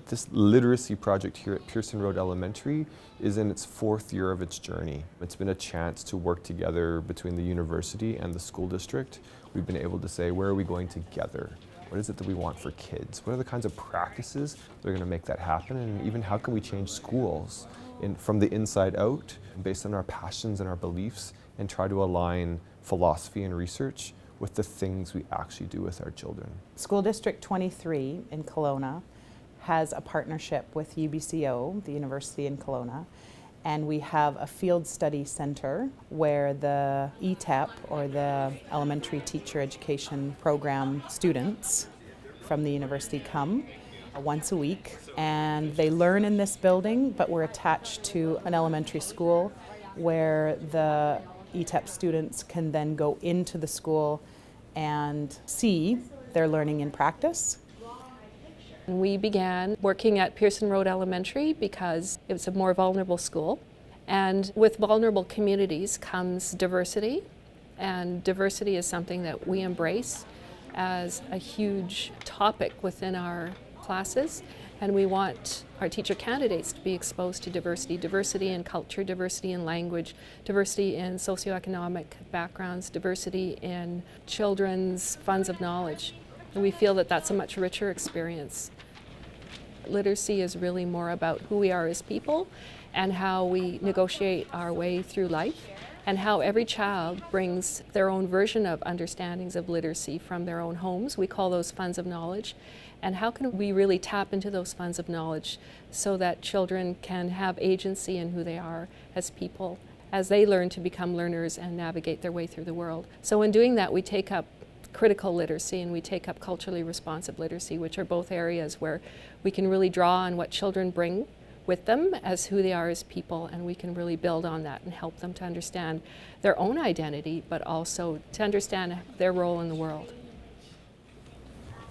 This literacy project here at Pearson Road Elementary is in its 4th year of its journey. It's been a chance to work together between the university and the school district. We've been able to say, where are we going together? What is it that we want for kids? What are the kinds of practices that are going to make that happen? And even how can we change schools from the inside out based on our passions and our beliefs and try to align philosophy and research with the things we actually do with our children. School District 23 in Kelowna has a partnership with UBCO, the University in Kelowna, and we have a field study center where the ETEP, or the Elementary Teacher Education Program students from the university come once a week, and they learn in this building, but we're attached to an elementary school where the ETEP students can then go into the school and see their learning in practice. We began working at Pearson Road Elementary because it was a more vulnerable school. And with vulnerable communities comes diversity. And diversity is something that we embrace as a huge topic within our classes. And we want our teacher candidates to be exposed to diversity, diversity in culture, diversity in language, diversity in socioeconomic backgrounds, diversity in children's funds of knowledge. And we feel that that's a much richer experience. Literacy is really more about who we are as people and how we negotiate our way through life, and how every child brings their own version of understandings of literacy from their own homes. We call those funds of knowledge. And how can we really tap into those funds of knowledge so that children can have agency in who they are as people, as they learn to become learners and navigate their way through the world. So in doing that, we take up critical literacy and we take up culturally responsive literacy, which are both areas where we can really draw on what children bring with them as who they are as people, and we can really build on that and help them to understand their own identity, but also to understand their role in the world.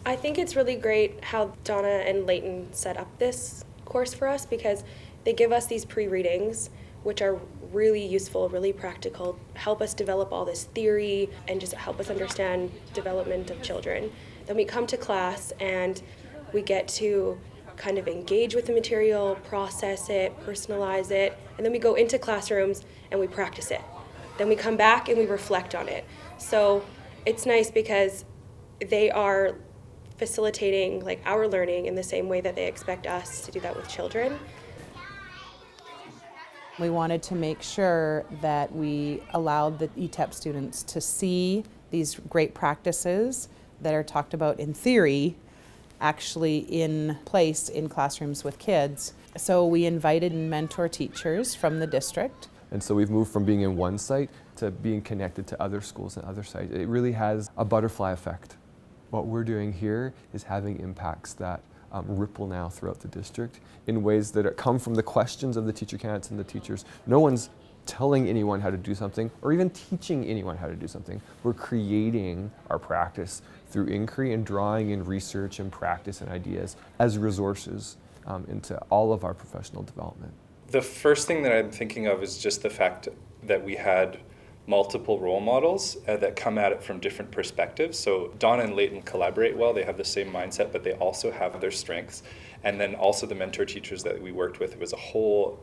I think it's really great how Donna and Leyton set up this course for us, because they give us these pre-readings, which are really useful, really practical, help us develop all this theory and just help us understand development of children. Then we come to class and we get to kind of engage with the material, process it, personalize it, and then we go into classrooms and we practice it. Then we come back and we reflect on it. So it's nice because they are facilitating like our learning in the same way that they expect us to do that with children. We wanted to make sure that we allowed the ETEP students to see these great practices that are talked about in theory actually in place in classrooms with kids. So we invited mentor teachers from the district. And so we've moved from being in one site to being connected to other schools and other sites. It really has a butterfly effect. What we're doing here is having impacts that ripple now throughout the district in ways that come from the questions of the teacher candidates and the teachers. No one's telling anyone how to do something or even teaching anyone how to do something. We're creating our practice through inquiry and drawing in research and practice and ideas as resources into all of our professional development. The first thing that I'm thinking of is just the fact that we had multiple role models that come at it from different perspectives. So Donna and Leyton collaborate well, they have the same mindset, but they also have their strengths. And then also the mentor teachers that we worked with, it was a whole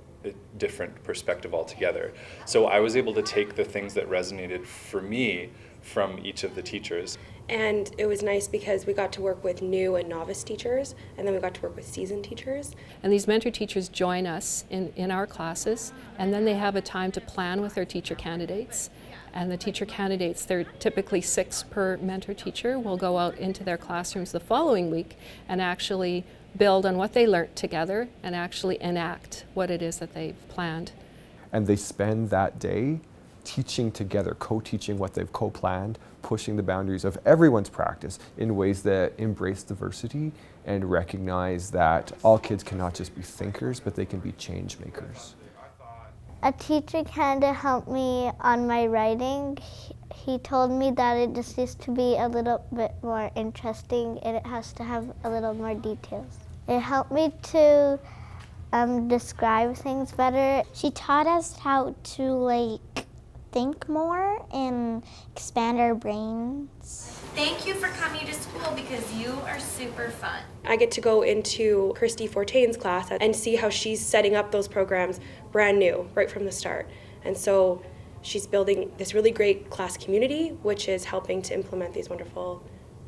different perspective altogether. So I was able to take the things that resonated for me from each of the teachers. And it was nice because we got to work with new and novice teachers, and then we got to work with seasoned teachers. And these mentor teachers join us in our classes, and then they have a time to plan with their teacher candidates. And the teacher candidates, they're typically 6 per mentor teacher, will go out into their classrooms the following week and actually build on what they learnt together and actually enact what it is that they've planned. And they spend that day teaching together, co-teaching what they've co-planned, pushing the boundaries of everyone's practice in ways that embrace diversity and recognize that all kids cannot just be thinkers, but they can be change makers. A teacher kind of helped me on my writing. He told me that it just needs to be a little bit more interesting and it has to have a little more details. It helped me to describe things better. She taught us how to think more and expand our brains. Thank you for coming to school. because you are super fun. I get to go into Kristi Fortuin's class and see how she's setting up those programs brand new, right from the start. And so she's building this really great class community, which is helping to implement these wonderful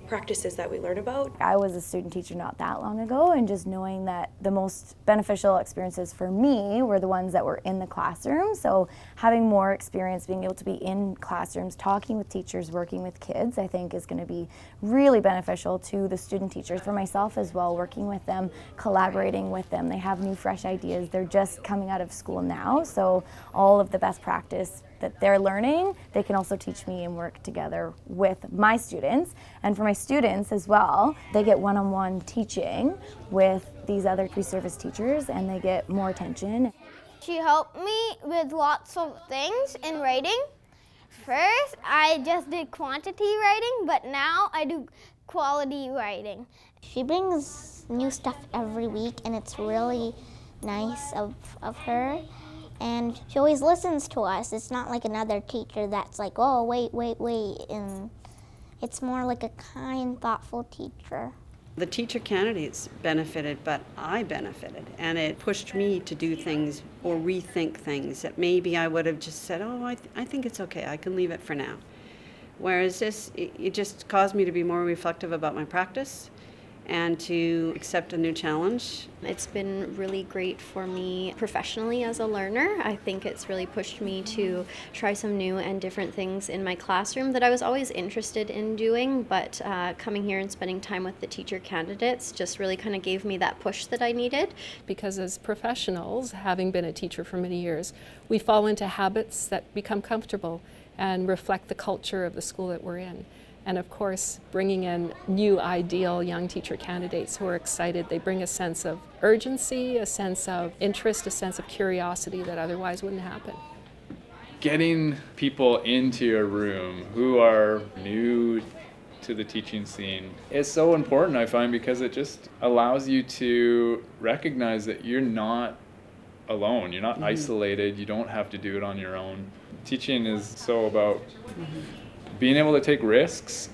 practices that we learn about. I was a student teacher not that long ago, and just knowing that the most beneficial experiences for me were the ones that were in the classroom. So having more experience, being able to be in classrooms, talking with teachers, working with kids, I think is going to be really beneficial to the student teachers. For myself as well, working with them, collaborating with them. They have new fresh ideas. They're just coming out of school now, so all of the best practice that they're learning, they can also teach me and work together with my students. And for my students as well, they get one-on-one teaching with these other pre-service teachers, and they get more attention. She helped me with lots of things in writing. First, I just did quantity writing, but now I do quality writing. She brings new stuff every week, and it's really nice of her. And she always listens to us. It's not like another teacher that's like, oh, wait. And it's more like a kind, thoughtful teacher. The teacher candidates benefited, but I benefited. And it pushed me to do things or rethink things that maybe I would have just said, oh, I think it's okay. I can leave it for now. Whereas this, it just caused me to be more reflective about my practice and to accept a new challenge. It's been really great for me professionally as a learner. I think it's really pushed me to try some new and different things in my classroom that I was always interested in doing, but coming here and spending time with the teacher candidates just really kind of gave me that push that I needed. Because as professionals, having been a teacher for many years, we fall into habits that become comfortable and reflect the culture of the school that we're in. And of course, bringing in new ideal young teacher candidates who are excited, they bring a sense of urgency, a sense of interest, a sense of curiosity that otherwise wouldn't happen. Getting people into a room who are new to the teaching scene is so important, I find, because it just allows you to recognize that you're not alone, you're not isolated, you don't have to do it on your own. Teaching is so about being able to take risks,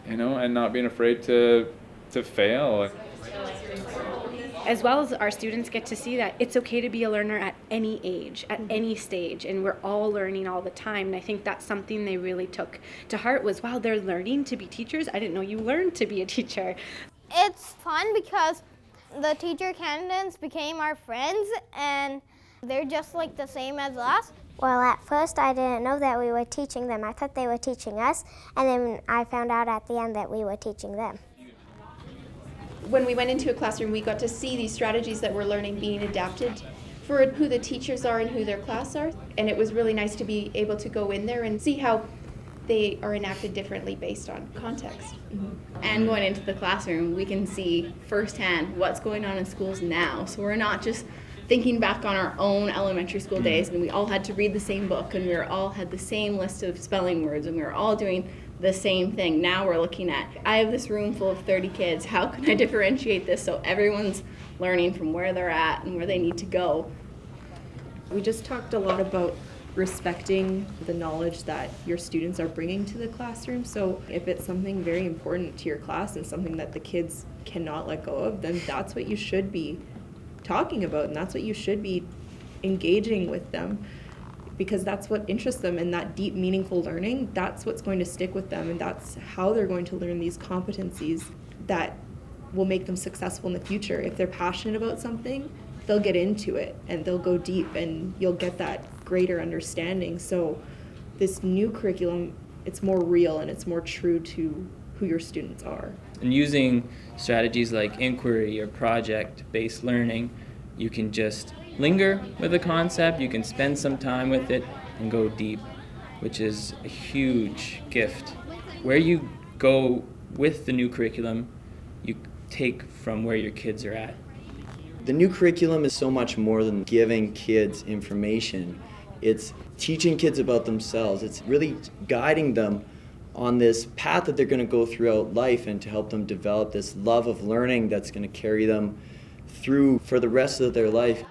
and not being afraid to fail. As well as our students get to see that it's okay to be a learner at any age, at any stage, and we're all learning all the time. And I think that's something they really took to heart was, wow, they're learning to be teachers. I didn't know you learned to be a teacher. It's fun because the teacher candidates became our friends, and they're just like the same as us. Well, at first I didn't know that we were teaching them. I thought they were teaching us, and then I found out at the end that we were teaching them. When we went into a classroom, we got to see these strategies that we're learning being adapted for who the teachers are and who their class are. And it was really nice to be able to go in there and see how they are enacted differently based on context. And going into the classroom, we can see firsthand what's going on in schools now. So we're not just thinking back on our own elementary school days and we all had to read the same book and we all had the same list of spelling words and we were all doing the same thing. Now we're looking at, I have this room full of 30 kids. How can I differentiate this so everyone's learning from where they're at and where they need to go? We just talked a lot about respecting the knowledge that your students are bringing to the classroom. So if it's something very important to your class and something that the kids cannot let go of, then that's what you should be talking about, and that's what you should be engaging with them, because that's what interests them, and that deep, meaningful learning, that's what's going to stick with them, and that's how they're going to learn these competencies that will make them successful in the future. If they're passionate about something, they'll get into it and they'll go deep and you'll get that greater understanding. So this new curriculum, it's more real and it's more true to who your students are. And using strategies like inquiry or project-based learning, you can just linger with a concept, you can spend some time with it and go deep, which is a huge gift. Where you go with the new curriculum, you take from where your kids are at. The new curriculum is so much more than giving kids information. It's teaching kids about themselves. It's really guiding them on this path that they're going to go throughout life and to help them develop this love of learning that's going to carry them through for the rest of their life.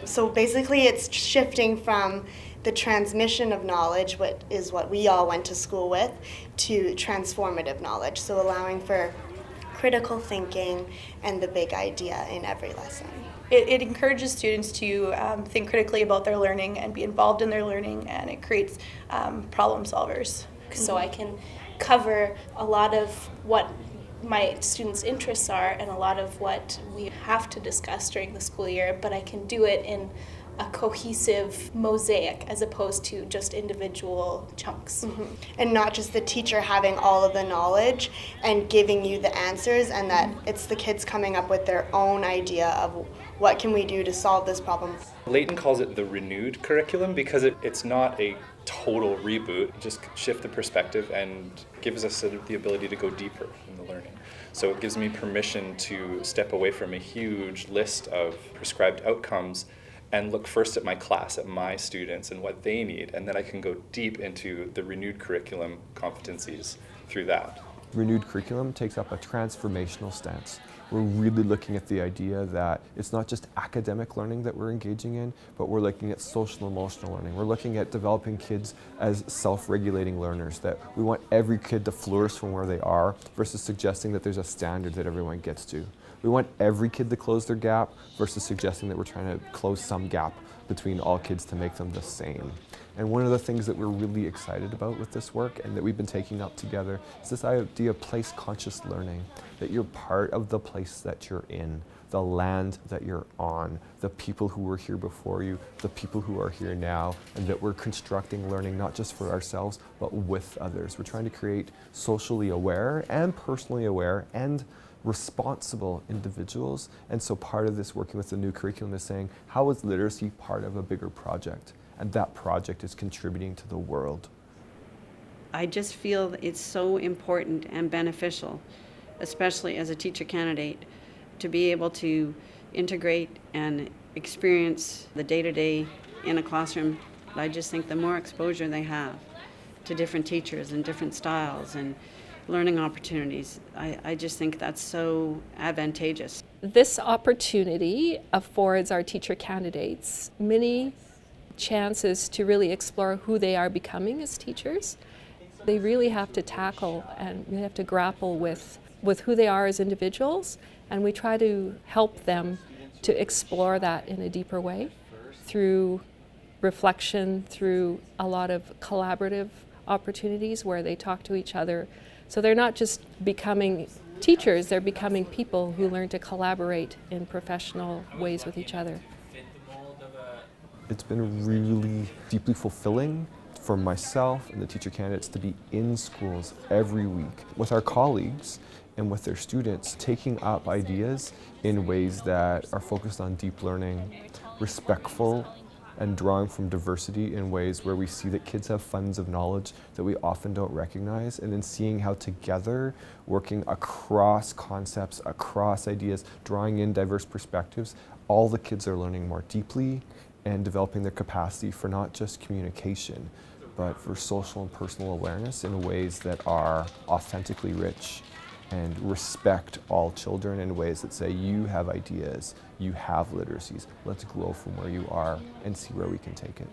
So basically it's shifting from the transmission of knowledge, what is what we all went to school with, to transformative knowledge. So allowing for critical thinking and the big idea in every lesson. It encourages students to think critically about their learning and be involved in their learning, and it creates problem solvers. So I can cover a lot of what my students' interests are and a lot of what we have to discuss during the school year, but I can do it in a cohesive mosaic as opposed to just individual chunks. And not just the teacher having all of the knowledge and giving you the answers, and that it's the kids coming up with their own idea of what can we do to solve this problem. Leyton calls it the renewed curriculum because it's not a total reboot, just shift the perspective and gives us the ability to go deeper in the learning. So it gives me permission to step away from a huge list of prescribed outcomes and look first at my class, at my students and what they need, and then I can go deep into the renewed curriculum competencies through that. Renewed curriculum takes up a transformational stance. We're really looking at the idea that it's not just academic learning that we're engaging in, but we're looking at social and emotional learning. We're looking at developing kids as self-regulating learners, that we want every kid to flourish from where they are versus suggesting that there's a standard that everyone gets to. We want every kid to close their gap versus suggesting that we're trying to close some gap between all kids to make them the same. And one of the things that we're really excited about with this work and that we've been taking up together is this idea of place-conscious learning, that you're part of the place that you're in, the land that you're on, the people who were here before you, the people who are here now, and that we're constructing learning not just for ourselves, but with others. We're trying to create socially aware and personally aware and responsible individuals. And so part of this working with the new curriculum is saying, how is literacy part of a bigger project? And that project is contributing to the world. I just feel it's so important and beneficial, especially as a teacher candidate, to be able to integrate and experience the day-to-day in a classroom. I just think the more exposure they have to different teachers and different styles and learning opportunities, I just think that's so advantageous. This opportunity affords our teacher candidates many chances to really explore who they are becoming as teachers. They really have to tackle and we have to grapple with who they are as individuals, and we try to help them to explore that in a deeper way through reflection, through a lot of collaborative opportunities where they talk to each other. So they're not just becoming teachers, they're becoming people who learn to collaborate in professional ways with each other. It's been really deeply fulfilling for myself and the teacher candidates to be in schools every week with our colleagues and with their students, taking up ideas in ways that are focused on deep learning, respectful, and drawing from diversity in ways where we see that kids have funds of knowledge that we often don't recognize, and then seeing how together, working across concepts, across ideas, drawing in diverse perspectives, all the kids are learning more deeply and developing their capacity for not just communication, but for social and personal awareness in ways that are authentically rich and respect all children in ways that say, you have ideas, you have literacies, let's grow from where you are and see where we can take it.